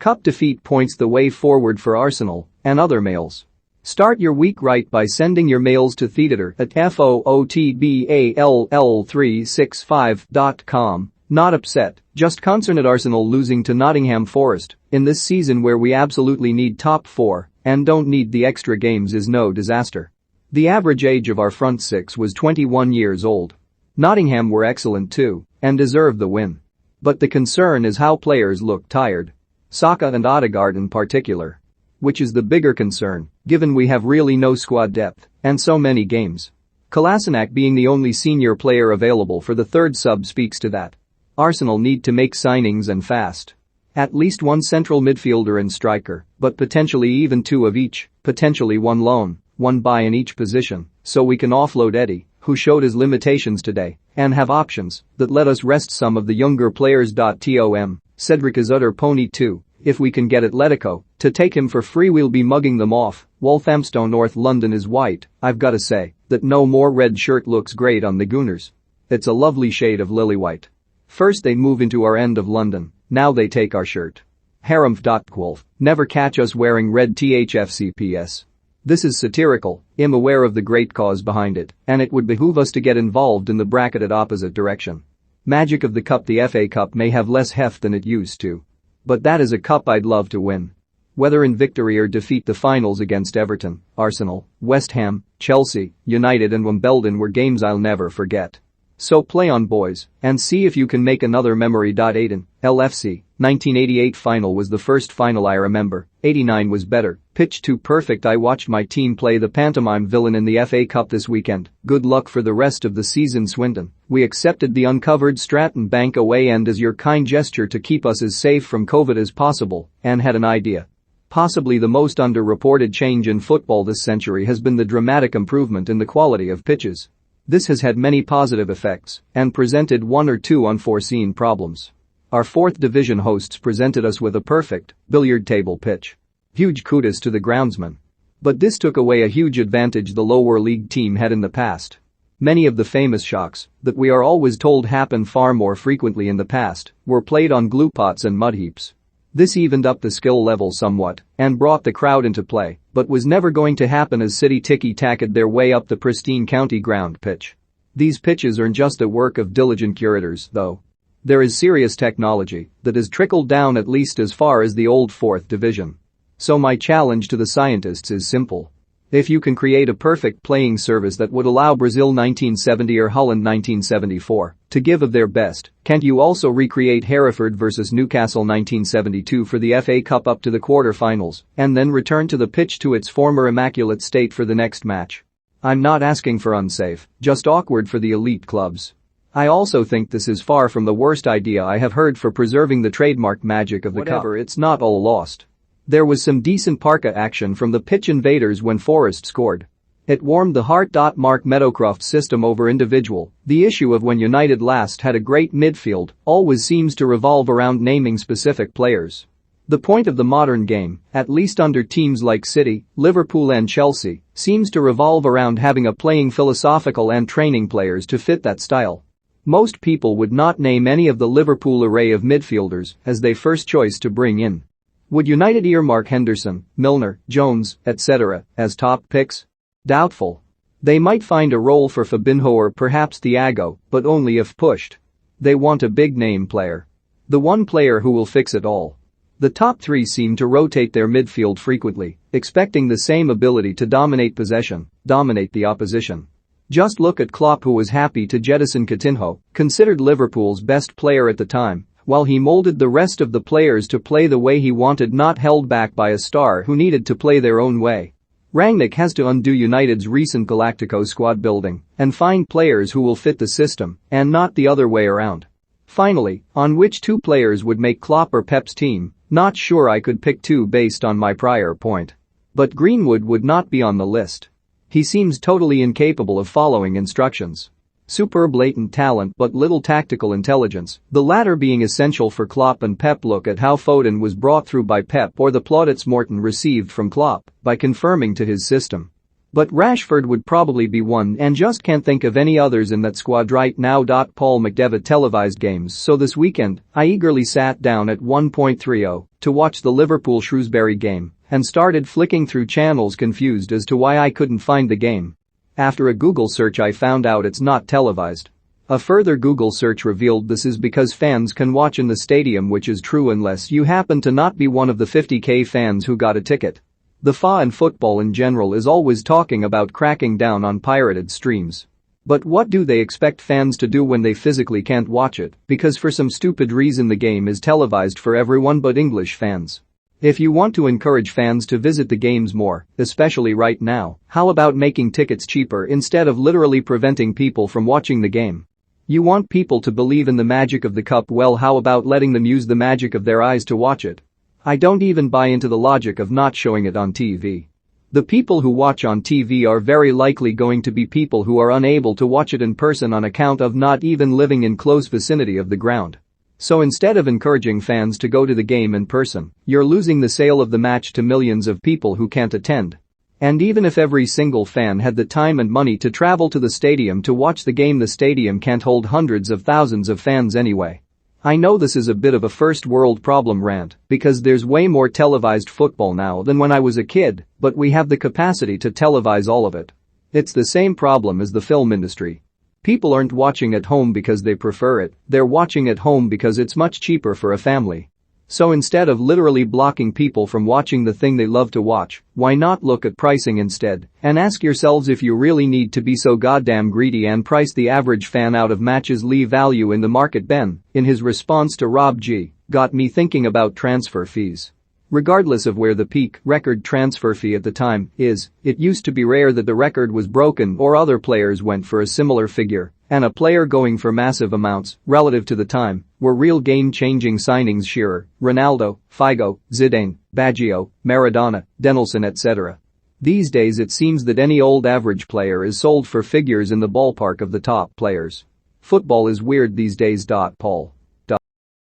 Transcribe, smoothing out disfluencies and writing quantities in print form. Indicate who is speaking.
Speaker 1: Cup defeat points the way forward for Arsenal and other mails. Start your week right by sending your mails to football365.com. Not upset, just concerned at Arsenal losing to Nottingham Forest in this season where we absolutely need top 4 and don't need the extra games is no disaster. The average age of our front six was 21 years old. Nottingham were excellent too and deserved the win. But the concern is how players look tired. Saka and Odegaard in particular. Which is the bigger concern, given we have really no squad depth and so many games. Kolasinac being the only senior player available for the third sub speaks to that. Arsenal need to make signings and fast. At least one central midfielder and striker, but potentially even 2 of each, potentially 1 loan, 1 buy in each position, so we can offload Eddie, who showed his limitations today, and have options that let us rest some of the younger players. Tom, Cedric is utter pony too. If we can get Atletico to take him for free we'll be mugging them off. Walthamstow North London is white. I've gotta say that no more red shirt looks great on the Gooners. It's a lovely shade of lily white. First they move into our end of London, now they take our shirt. Harem.Quolf, never catch us wearing red THFCPS. This is satirical, I'm aware of the great cause behind it, and it would behoove us to get involved in the bracket at opposite direction. Magic of the Cup. The FA Cup may have less heft than it used to. But that is a cup I'd love to win. Whether in victory or defeat. The finals against Everton, Arsenal, West Ham, Chelsea, United and Wimbledon were games I'll never forget. So play on boys and see if you can make another memory. Aiden, LFC, 1988 final was the first final I remember, 89 was better, pitch too perfect. I watched my team play the pantomime villain in the FA Cup this weekend. Good luck for the rest of the season Swindon. We accepted the uncovered Stratton Bank away end as your kind gesture to keep us as safe from COVID as possible and had an idea. Possibly the most underreported change in football this century has been the dramatic improvement in the quality of pitches. This has had many positive effects and presented 1 or 2 unforeseen problems. Our 4th division hosts presented us with a perfect billiard table pitch. Huge kudos to the groundsman. But this took away a huge advantage the lower league team had in the past. Many of the famous shocks that we are always told happen far more frequently in the past were played on glue pots and mud heaps. This evened up the skill level somewhat and brought the crowd into play, but was never going to happen as City ticky-tacked their way up the pristine county ground pitch. These pitches aren't just the work of diligent curators, though. There is serious technology that has trickled down at least as far as the old 4th division. So my challenge to the scientists is simple. If you can create a perfect playing surface that would allow Brazil 1970 or Holland 1974 to give of their best, can't you also recreate Hereford vs Newcastle 1972 for the FA Cup up to the quarter-finals and then return to the pitch to its former immaculate state for the next match? I'm not asking for unsafe, just awkward for the elite clubs. I also think this is far from the worst idea I have heard for preserving the trademark magic of the cup. It's not all lost. There was some decent parka action from the pitch invaders when Forest scored. It warmed the heart. Mark Meadowcroft's system over individual, the issue of when United last had a great midfield, always seems to revolve around naming specific players. The point of the modern game, at least under teams like City, Liverpool and Chelsea, seems to revolve around having a playing philosophical and training players to fit that style. Most people would not name any of the Liverpool array of midfielders as their first choice to bring in. Would United earmark Henderson, Milner, Jones, etc. as top picks? Doubtful. They might find a role for Fabinho or perhaps Thiago, but only if pushed. They want a big-name player. The one player who will fix it all. The top 3 seem to rotate their midfield frequently, expecting the same ability to dominate possession, dominate the opposition. Just look at Klopp, who was happy to jettison Coutinho, considered Liverpool's best player at the time, while he molded the rest of the players to play the way he wanted, not held back by a star who needed to play their own way. Rangnick has to undo United's recent Galactico squad building and find players who will fit the system and not the other way around. Finally, on which 2 players would make Klopp or Pep's team? Not sure I could pick 2 based on my prior point. But Greenwood would not be on the list. He seems totally incapable of following instructions. Superb latent talent but little tactical intelligence, the latter being essential for Klopp and Pep. Look at how Foden was brought through by Pep or the plaudits Morton received from Klopp by confirming to his system. But Rashford would probably be one and just can't think of any others in that squad right now. Paul McDevitt televised games, so this weekend, I eagerly sat down at 1:30 to watch the Liverpool-Shrewsbury game and started flicking through channels confused as to why I couldn't find the game. After a Google search I found out it's not televised. A further Google search revealed this is because fans can watch in the stadium, which is true unless you happen to not be one of the 50k fans who got a ticket. The FA and football in general is always talking about cracking down on pirated streams. But what do they expect fans to do when they physically can't watch it because for some stupid reason the game is televised for everyone but English fans? If you want to encourage fans to visit the games more, especially right now, how about making tickets cheaper instead of literally preventing people from watching the game? You want people to believe in the magic of the cup, well, how about letting them use the magic of their eyes to watch it? I don't even buy into the logic of not showing it on TV. The people who watch on TV are very likely going to be people who are unable to watch it in person on account of not even living in close vicinity of the ground. So instead of encouraging fans to go to the game in person, you're losing the sale of the match to millions of people who can't attend. And even if every single fan had the time and money to travel to the stadium to watch the game, the stadium can't hold hundreds of thousands of fans anyway. I know this is a bit of a first world problem rant because there's way more televised football now than when I was a kid, but we have the capacity to televise all of it. It's the same problem as the film industry. People aren't watching at home because they prefer it, they're watching at home because it's much cheaper for a family. So instead of literally blocking people from watching the thing they love to watch, why not look at pricing instead and ask yourselves if you really need to be so goddamn greedy and price the average fan out of matches. Leave value in the market. Ben, in his response to Rob G, got me thinking about transfer fees. Regardless of where the peak record transfer fee at the time is, it used to be rare that the record was broken or other players went for a similar figure, and a player going for massive amounts relative to the time were real game-changing signings. Shearer, Ronaldo, Figo, Zidane, Baggio, Maradona, Denilson, etc. These days it seems that any old average player is sold for figures in the ballpark of the top players. Football is weird these days. Paul.